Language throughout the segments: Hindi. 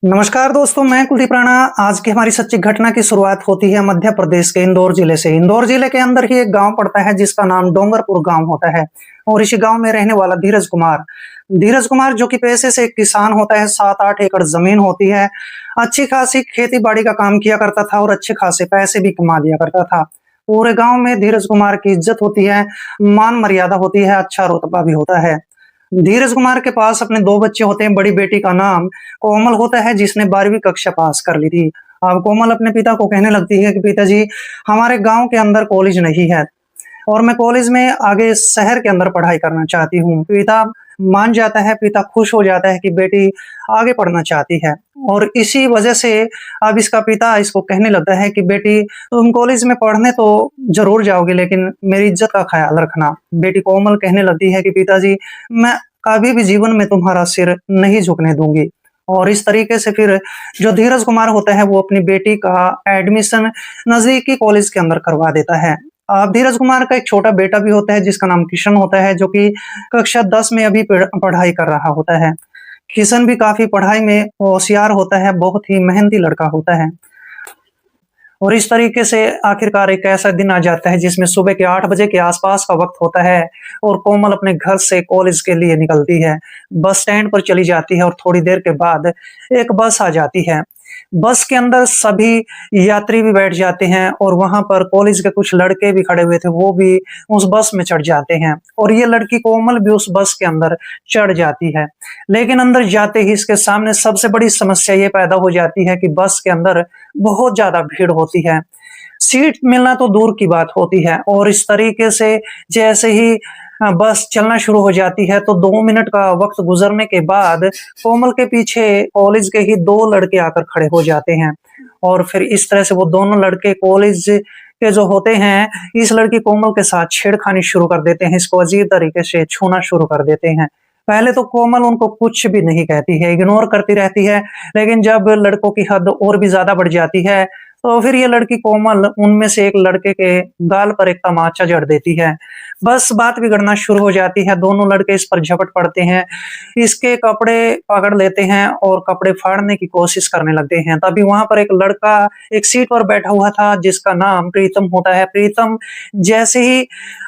नमस्कार दोस्तों, मैं कुलदीप राणा। आज की हमारी सच्ची घटना की शुरुआत होती है मध्य प्रदेश के इंदौर जिले से। इंदौर जिले के अंदर ही एक गांव पड़ता है जिसका नाम डोंगरपुर गांव होता है और इसी गांव में रहने वाला धीरज कुमार जो कि पेशे से एक किसान होता है। 7-8 एकड़ जमीन होती है। अच्छी खासी खेती बाड़ी का काम किया करता था और अच्छे खासे पैसे भी कमा लिया करता था। पूरे गांव में धीरज कुमार की इज्जत होती है, मान मर्यादा होती है, अच्छा रुतबा भी होता है। धीरज कुमार के पास अपने 2 बच्चे होते हैं। बड़ी बेटी का नाम कोमल होता है जिसने 12वीं कक्षा पास कर ली थी। अब कोमल अपने पिता को कहने लगती है कि पिताजी, हमारे गांव के अंदर कॉलेज नहीं है और मैं कॉलेज में आगे शहर के अंदर पढ़ाई करना चाहती हूँ। पिता मान जाता है, पिता खुश हो जाता है कि बेटी आगे पढ़ना चाहती है और इसी वजह से अब इसका पिता इसको कहने लगता है कि बेटी, तुम कॉलेज में पढ़ने तो जरूर जाओगे लेकिन मेरी इज्जत का ख्याल रखना। बेटी कोमल कहने लगती है कि पिताजी, मैं कभी भी जीवन में तुम्हारा सिर नहीं झुकने दूंगी। और इस तरीके से फिर जो धीरज कुमार होता है वो अपनी बेटी का एडमिशन नजदीकी कॉलेज के अंदर करवा देता है। धीरज कुमार का एक छोटा बेटा भी होता है जिसका नाम किशन होता है, जो कि कक्षा 10 में अभी पढ़ाई कर रहा होता है। किशन भी काफी पढ़ाई में होशियार होता है, बहुत ही मेहनती लड़का होता है। और इस तरीके से आखिरकार एक ऐसा दिन आ जाता है जिसमें सुबह के 8 बजे के आसपास का वक्त होता है और कोमल अपने घर से कॉलेज के लिए निकलती है। बस स्टैंड पर चली जाती है और थोड़ी देर के बाद एक बस आ जाती है। बस के अंदर सभी यात्री भी बैठ जाते हैं और वहां पर कॉलेज के कुछ लड़के भी खड़े हुए थे, वो भी उस बस में चढ़ जाते हैं और ये लड़की कोमल भी उस बस के अंदर चढ़ जाती है। लेकिन अंदर जाते ही इसके सामने सबसे बड़ी समस्या ये पैदा हो जाती है कि बस के अंदर बहुत ज्यादा भीड़ होती है। सीट मिलना तो दूर की बात होती है और इस तरीके से जैसे ही बस चलना शुरू हो जाती है तो 2 मिनट का वक्त गुजरने के बाद कोमल के पीछे कॉलेज के ही 2 लड़के आकर खड़े हो जाते हैं और फिर इस तरह से वो दोनों लड़के कॉलेज के जो होते हैं, इस लड़की कोमल के साथ छेड़खानी शुरू कर देते हैं, इसको अजीब तरीके से छूना शुरू कर देते हैं। पहले तो कोमल उनको कुछ भी नहीं कहती है, इग्नोर करती रहती है, लेकिन जब लड़कों की हद और भी ज्यादा बढ़ जाती है तो फिर ये लड़की कोमल उनमें से एक लड़के के गाल पर एक तमाचा जड़ देती है। बस बात बिगड़ना शुरू हो जाती है, दोनों लड़के इस पर झपट पड़ते हैं, इसके कपड़े पकड़ लेते हैं और कपड़े फाड़ने की कोशिश करने लगते हैं। तभी वहां पर एक लड़का एक सीट पर बैठा हुआ था जिसका नाम प्रीतम होता है। प्रीतम जैसे ही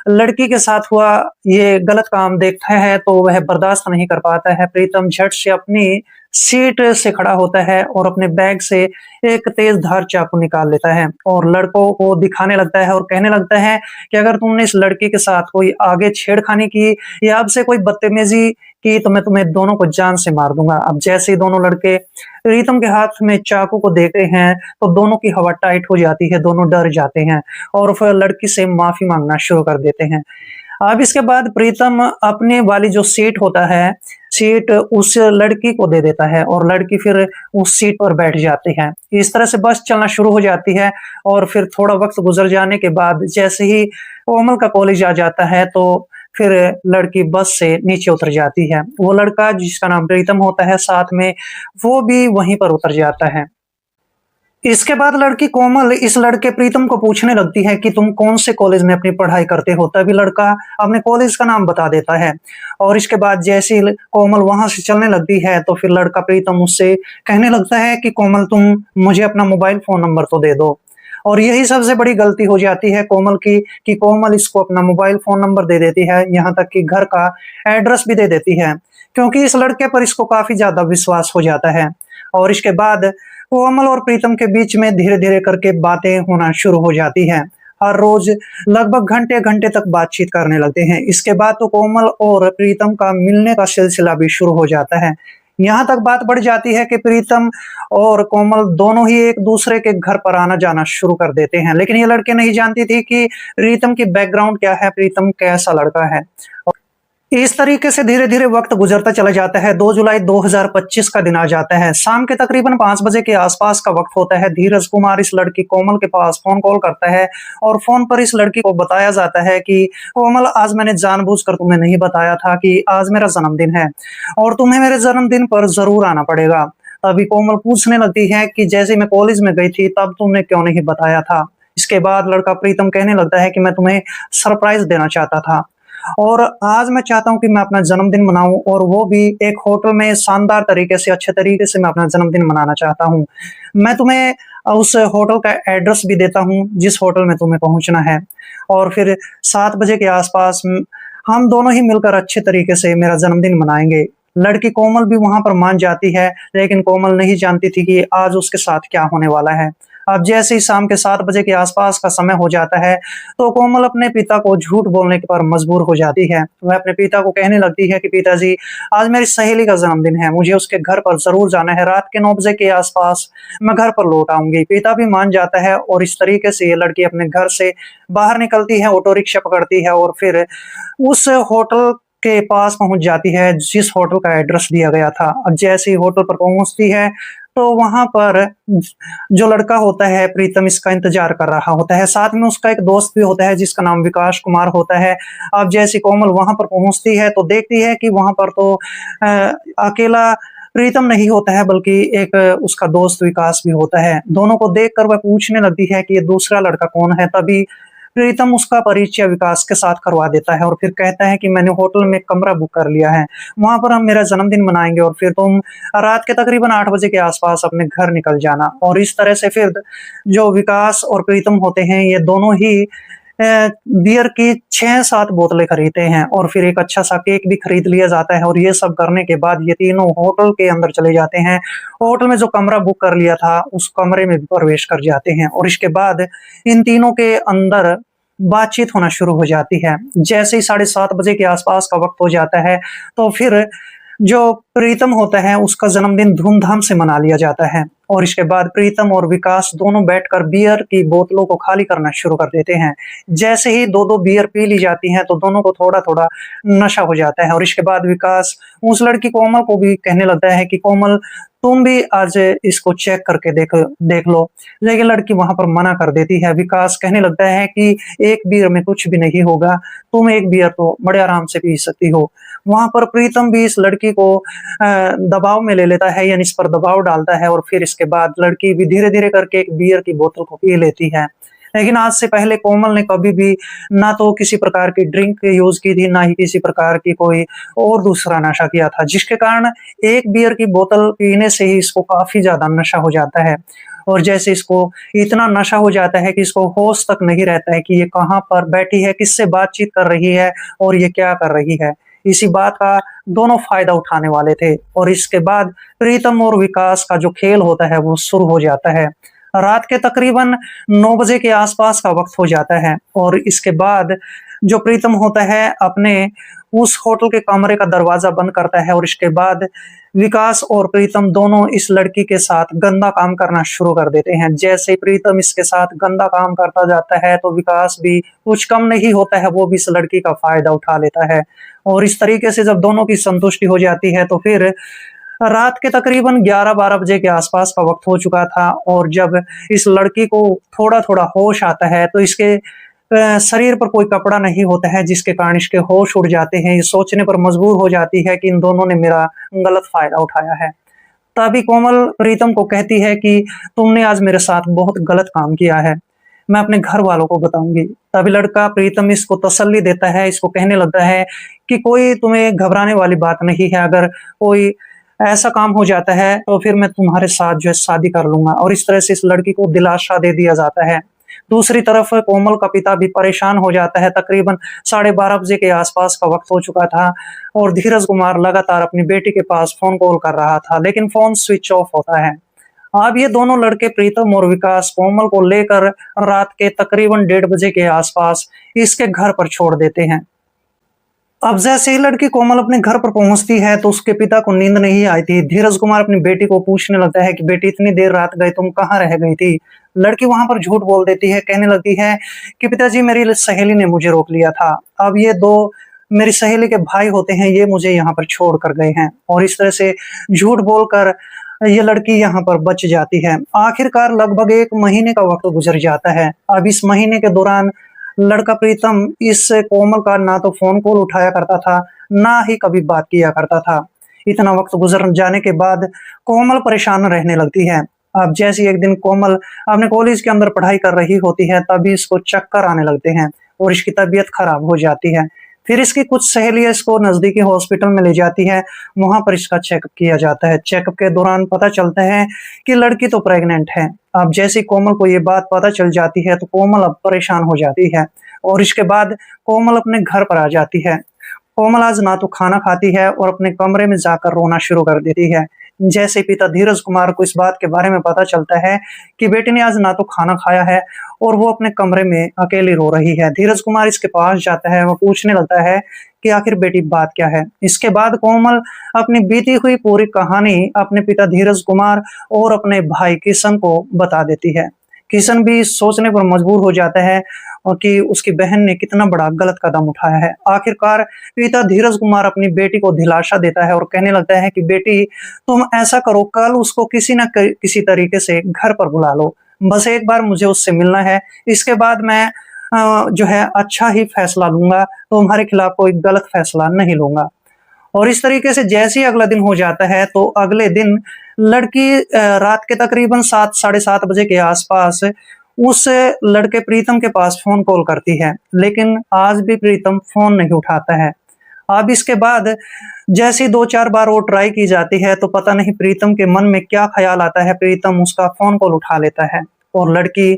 लड़की के साथ हुआ ये गलत काम देखता है तो वह बर्दाश्त नहीं कर पाता है। प्रीतम झट से अपनी सीट से खड़ा होता है और अपने बैग से एक तेज धार चाकू निकाल लेता है और लड़कों को दिखाने लगता है और कहने लगता है कि अगर तुमने इस लड़की के साथ कोई आगे छेड़खानी की या आपसे कोई बदतमीजी की तो मैं तुम्हें दोनों को जान से मार दूंगा। अब जैसे ही दोनों लड़के प्रीतम के हाथ में चाकू को देखते हैं तो दोनों की हवा टाइट हो जाती है, दोनों डर जाते हैं और फिर लड़की से माफी मांगना शुरू कर देते हैं। अब इसके बाद प्रीतम अपने वाली जो सीट होता है, सीट उस लड़की को दे देता है और लड़की फिर उस सीट पर बैठ जाती है। इस तरह से बस चलना शुरू हो जाती है और फिर थोड़ा वक्त गुजर जाने के बाद जैसे ही कोमल का कॉलेज आ जाता है तो फिर लड़की बस से नीचे उतर जाती है। वो लड़का जिसका नाम प्रीतम होता है साथ में, वो भी वहीं पर उतर जाता है। इसके बाद लड़की कोमल इस लड़के प्रीतम को पूछने लगती है कि तुम कौन से कॉलेज में अपनी पढ़ाई करते हो। तभी लड़का अपने कॉलेज का नाम बता देता है और इसके बाद जैसे ही कोमल वहां से चलने लगती है तो फिर लड़का प्रीतम उससे कहने लगता है कि कोमल, तुम मुझे अपना मोबाइल फोन नंबर तो दे दो। और यही सबसे बड़ी गलती हो जाती है कोमल की कि कोमल इसको अपना मोबाइल फोन नंबर दे देती है, यहाँ तक कि घर का एड्रेस भी दे देती है, क्योंकि इस लड़के पर इसको काफी ज्यादा विश्वास हो जाता है। और इसके बाद कोमल और प्रीतम के बीच में धीरे धीरे करके बातें होना शुरू हो जाती हैं। हर रोज लगभग घंटे घंटे तक बातचीत करने लगते हैं। इसके बाद तो कोमल और प्रीतम का मिलने का सिलसिला भी शुरू हो जाता है। यहाँ तक बात बढ़ जाती है कि प्रीतम और कोमल दोनों ही एक दूसरे के घर पर आना जाना शुरू कर देते हैं, लेकिन ये लड़के नहीं जानती थी कि प्रीतम की बैकग्राउंड क्या है, प्रीतम कैसा लड़का है। इस तरीके से धीरे धीरे वक्त गुजरता चला जाता है। 2 जुलाई 2025 का दिन आ जाता है। शाम के तकरीबन 5 बजे के आसपास का वक्त होता है। धीरज कुमार इस लड़की कोमल के पास फोन कॉल करता है और फोन पर इस लड़की को बताया जाता है कि कोमल, आज मैंने जानबूझकर तुम्हें नहीं बताया था कि आज मेरा जन्मदिन है और तुम्हें मेरे जन्मदिन पर जरूर आना पड़ेगा। अभी कोमल पूछने लगती है कि जैसे मैं कॉलेज में गई थी तब तुमने क्यों नहीं बताया था। इसके बाद लड़का प्रीतम कहने लगता है कि मैं तुम्हें सरप्राइज देना चाहता था और आज मैं चाहता हूँ कि मैं अपना जन्मदिन मनाऊँ और वो भी एक होटल में शानदार तरीके से, अच्छे तरीके से मैं अपना जन्मदिन मनाना चाहता हूँ। मैं तुम्हें उस होटल का एड्रेस भी देता हूँ, जिस होटल में तुम्हें पहुँचना है और फिर 7 बजे के आस-पास हम दोनों ही मिलकर अच्छे तरीके से मेरा जन्मदिन मनाएँगे। लड़की कोमल भी वहाँ पर मान जाती है, लेकिन कोमल नहीं जानती थी कि आज उसके साथ क्या होने वाला है। अब जैसे ही शाम के 7 बजे के आस-पास का समय हो जाता है, तो कोमल अपने पिता को झूठ बोलने पर मजबूर हो जाती है। वह अपने पिता को कहने लगती है कि पिताजी, आज मेरी सहेली का जन्मदिन है, मुझे उसके घर पर ज़रूर जाना है, रात के 9 बजे के आस-पास मैं घर पर लौट आऊँगी। पिता भी मान जाता है और इस तरीके से ये लड़की अपने घर से बाहर निकलती है, ऑटो रिक्शा पकड़ती है और फिर उस होटल के पास पहुँच जाती है, जिस होटल का एड्रेस दिया गया था। अब जैसे ही होटल पर पहुँचती है, तो वहाँ पर जो लड़का होता है प्रीतम इसका इंतज़ार कर रहा होता है। साथ में उसका एक दोस्त भी होता है जिसका नाम विकास कुमार होता है। अब जैसे कोमल वहाँ पर पहुँचती है तो देखती है कि वहाँ पर तो अकेला प्रीतम नहीं होता है, बल्कि एक उसका दोस्त विकास भी होता है। दोनों को देखकर वह पूछने लगती है कि ये दूसरा लड़का कौन है? तभी प्रीतम उसका परिचय विकास के साथ करवा देता है और फिर कहता है कि मैंने होटल में कमरा बुक कर लिया है। वहाँ पर हम मेरा जन्मदिन मनाएँगे और फिर तुम रात के तकरीबन 8 बजे के आस-पास अपने घर निकल जाना। और इस तरह से फिर जो विकास और प्रीतम होते हैं, ये दोनों ही बियर की 6-7 बोतलें खरीदते हैं और फिर एक अच्छा-सा केक भी खरीद लिया जाता है और ये सब करने के बाद ये तीनों होटल के अंदर चले जाते हैं। होटल में जो कमरा बुक कर लिया था, उस कमरे में प्रवेश कर जाते हैं और इसके बाद इन तीनों के अंदर बातचीत होना शुरू हो जाती है। जैसे ही 7:30 बजे के आस-पास का वक़्त हो जाता है, तो फिर जो प्रीतम होता है, उसका जन्मदिन धूमधाम से मना लिया जाता है और इसके बाद प्रीतम और विकास दोनों बैठकर बियर की बोतलों को खाली करना शुरू कर देते हैं। जैसे ही 2-2 बियर पी ली जाती हैं, तो दोनों को थोड़ा-थोड़ा नशा हो जाता है और इसके बाद विकास उस लड़की कोमल को भी कहने लगता है कि कोमल, तुम भी आज इसको चेक करके देख देख लो। लेकिन लड़की वहाँ पर मना कर देती है। विकास कहने लगता है कि एक बियर में कुछ भी नहीं होगा, तुम एक बियर तो बड़े आराम से पी सकती हो। वहाँ पर प्रीतम भी इस लड़की को दबाव में ले लेता है, यानी इस पर दबाव डालता है और फिर इसके बाद लड़की भी धीरे-धीरे करके एक बियर की बोतल को पी लेती है। लेकिन आज से पहले कोमल ने कभी भी ना तो किसी प्रकार की ड्रिंक यूज़ की थी, ना ही किसी प्रकार की कोई और दूसरा नशा किया था, जिसके कारण एक बियर की बोतल पीने से ही इसको काफ़ी ज़्यादा नशा हो जाता है। और जैसे इसको इतना नशा हो जाता है कि इसको होश तक नहीं रहता है कि ये कहाँ पर बैठी है, किससे बातचीत कर रही है और ये क्या कर रही है। इसी बात का दोनों फ़ायदा उठाने वाले थे और इसके बाद प्रीतम और विकास का जो खेल होता है, वो शुरू हो जाता है। रात के तकरीबन 9 बजे के आस-पास का वक़्त हो जाता है और इसके बाद जो प्रीतम होता है, अपने उस होटल के कमरे का दरवाज़ा बंद करता है और इसके बाद विकास और प्रीतम दोनों इस लड़की के साथ गंदा काम करना शुरू कर देते हैं। जैसे ही प्रीतम इसके साथ गंदा काम करता जाता है, तो विकास भी कुछ कम नहीं होता है, वो भी इस लड़की का फ़ायदा उठा लेता है और इस तरीके से जब दोनों की संतुष्टि हो जाती है, तो फिर रात के तकरीबन 11-12 बजे के आस-पास का वक़्त हो चुका था और जब इस लड़की को थोड़ा-थोड़ा होश आता है, तो इसके शरीर पर कोई कपड़ा नहीं होता है, जिसके कारण इसके होश उड़ जाते हैं। ये सोचने पर मजबूर हो जाती है कि इन दोनों ने मेरा गलत फ़ायदा उठाया है। तभी कोमल प्रीतम को कहती है कि तुमने आज मेरे साथ बहुत गलत काम किया है, मैं अपने घर वालों को बताऊँगी। तभी लड़का प्रीतम इसको तसल्ली देता है, इसको कहने लगता है कि कोई तुम्हें घबराने वाली बात नहीं है, अगर कोई ऐसा काम हो जाता है, तो फिर मैं तुम्हारे साथ जो है शादी कर लूँगा और इस तरह से इस लड़की को दिलासा दे दिया जाता है। दूसरी तरफ कोमल का पिता भी परेशान हो जाता है, तकरीबन 12:30 बजे के आस-पास का वक़्त हो चुका था और धीरज कुमार लगातार अपनी बेटी के पास फ़ोन कॉल कर रहा था, लेकिन फ़ोन स्विच ऑफ होता है। अब ये दोनों लड़के प्रीतम और विकास कोमल को लेकर रात के तकरीबन 1:30 बजे के आस-पास इसके घर पर छोड़ देते हैं। अब जैसे ही लड़की कोमल अपने घर पर पहुंचती है, तो उसके पिता को नींद नहीं आई थी। धीरज कुमार अपनी बेटी को पूछने लगता है कि बेटी, इतनी देर रात गए, तुम कहाँ रह गई थी? लड़की वहां पर झूठ बोल देती है, कहने लगती है कि पिताजी, मेरी सहेली ने मुझे रोक लिया था। अब ये 2 मेरी सहेली के भाई होते हैं, ये मुझे यहाँ पर छोड़ कर गए हैं और इस तरह से झूठ बोलकर ये लड़की यहाँ पर बच जाती है। आखिरकार लगभग 1 महीने का वक्त गुजर जाता है। अब इस महीने के दौरान लड़का प्रीतम इस कोमल का ना तो फ़ोन कॉल उठाया करता था, ना ही कभी बात किया करता था। इतना वक़्त गुज़र जाने के बाद कोमल परेशान रहने लगती है। अब जैसे ही एक दिन कोमल अपने कॉलेज के अंदर पढ़ाई कर रही होती है, तभी इसको चक्कर आने लगते हैं और इसकी तबीयत खराब हो जाती है। फिर इसकी कुछ सहेलियां इसको नजदीकी हॉस्पिटल में ले जाती है। वहां पर इसका चेकअप किया जाता है। चेकअप के दौरान पता चलता है कि लड़की तो प्रेग्नेंट है। अब जैसे ही कोमल को ये बात पता चल जाती है तो कोमल अब परेशान हो जाती है और इसके बाद कोमल अपने घर पर आ जाती है। कोमल आज ना तो खाना खाती है और अपने कमरे में जाकर रोना शुरू कर देती है। जैसे पिता धीरज कुमार को इस बात के बारे में पता चलता है कि बेटी ने आज ना तो खाना खाया है और वो अपने कमरे में अकेली रो रही है। धीरज कुमार इसके पास जाता है, वो पूछने लगता है कि आखिर बेटी बात क्या है। इसके बाद कोमल अपनी बीती हुई पूरी कहानी अपने पिता धीरज कुमार और अपने भाई किशन को बता देती है। किशन भी सोचने पर मजबूर हो जाता है और कि उसकी बहन ने कितना बड़ा गलत कदम उठाया है। आखिरकार पिता धीरज कुमार अपनी बेटी को दिलासा देता है और कहने लगता है कि बेटी तुम ऐसा करो, कल उसको किसी न किसी तरीके से घर पर बुला लो, बस एक बार मुझे उससे मिलना है। इसके बाद मैं जो है अच्छा ही फैसला लूंगा, तुम्हारे खिलाफ कोई गलत फैसला नहीं लूंगा। और इस तरीके से जैसे ही अगला दिन हो जाता है तो अगले दिन लड़की रात के तकरीबन 7 साढ़े 7 बजे के आसपास उस लड़के प्रीतम के पास फोन कॉल करती है, लेकिन आज भी प्रीतम फोन नहीं उठाता है। अब इसके बाद जैसी 2-4 बार वो ट्राई की जाती है तो पता नहीं प्रीतम के मन में क्या ख्याल आता है, प्रीतम उसका फोन कॉल उठा लेता है और लड़की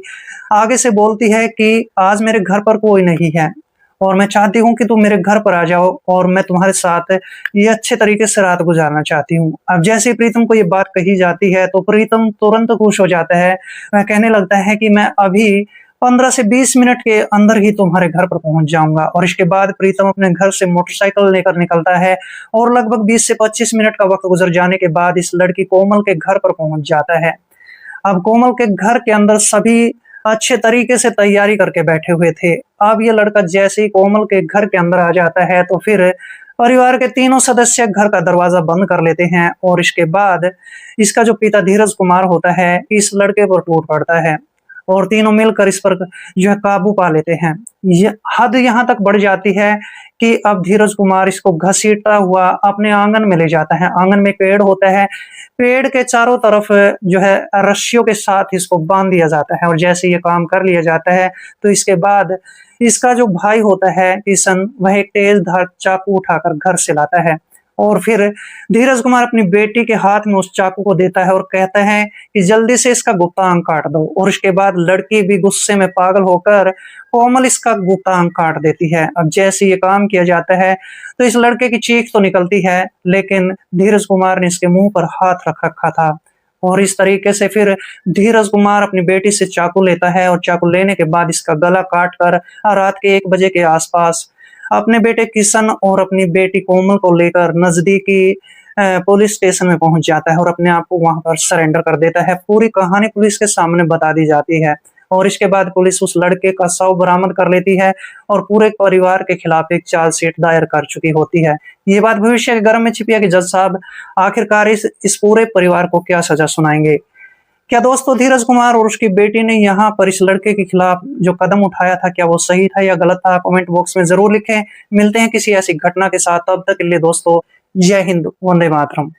आगे से बोलती है कि आज मेरे घर पर कोई नहीं है और मैं चाहती हूँ कि तुम मेरे घर पर आ जाओ और मैं तुम्हारे साथ ये अच्छे तरीके से रात गुजारना चाहती हूँ। अब जैसे प्रीतम को ये बात कही जाती है तो प्रीतम तुरंत खुश हो जाता है। वह कहने लगता है कि मैं अभी 15 से 20 मिनट के अंदर ही तुम्हारे घर पर पहुंच जाऊंगा। और इसके बाद प्रीतम अपने घर से मोटरसाइकिल लेकर निकलता है और लगभग 20 से 25 मिनट का वक्त गुजर जाने के बाद इस लड़की कोमल के घर पर पहुंच जाता है। अब कोमल के घर के अंदर सभी अच्छे तरीके से तैयारी करके बैठे हुए थे। अब ये लड़का जैसे ही कोमल के घर के अंदर आ जाता है तो फिर परिवार के तीनों सदस्य घर का दरवाजा बंद कर लेते हैं और इसके बाद इसका जो पिता धीरज कुमार होता है इस लड़के पर टूट पड़ता है और तीनों मिलकर इस पर जो है काबू पा लेते हैं। ये हद यहाँ तक बढ़ जाती है कि अब धीरज कुमार इसको घसीटता हुआ अपने आंगन में ले जाता है। आंगन में पेड़ होता है, पेड़ के चारों तरफ जो है रस्सियों के साथ इसको बांध दिया जाता है और जैसे ये काम कर लिया जाता है तो इसके बाद इसका जो भाई होता है किशन, वह एक तेज धार चाकू उठाकर घर से लाता है और फिर धीरज कुमार अपनी बेटी के हाथ में उस चाकू को देता है और कहता है कि जल्दी से इसका गुप्तांग काट दो। और इसके बाद लड़की भी गुस्से में पागल होकर कोमल इसका गुप्तांग काट देती है। अब जैसे ये काम किया जाता है तो इस लड़के की चीख तो निकलती है, लेकिन धीरज कुमार ने इसके मुंह पर हाथ रख रखा था और इस तरीके से फिर धीरज कुमार अपनी बेटी से चाकू लेता है और चाकू लेने के बाद इसका गला काट कर रात के 1 बजे के आसपास अपने बेटे किशन और अपनी बेटी कोमल को लेकर नजदीकी पुलिस स्टेशन में पहुंच जाता है और अपने आप को वहां पर सरेंडर कर देता है। पूरी कहानी पुलिस के सामने बता दी जाती है और इसके बाद पुलिस उस लड़के का शव बरामद कर लेती है और पूरे परिवार के खिलाफ एक चार्जशीट दायर कर चुकी होती है। ये बात भविष्य के गर्भ में छिपी है कि जज साहब आखिरकार इस पूरे परिवार को क्या सजा सुनाएंगे। क्या दोस्तों धीरज कुमार और उसकी बेटी ने यहाँ पर इस लड़के के खिलाफ जो कदम उठाया था, क्या वो सही था या गलत था? कमेंट बॉक्स में जरूर लिखें। मिलते हैं किसी ऐसी घटना के साथ, तब तक के लिए दोस्तों जय हिंद, वंदे मातरम।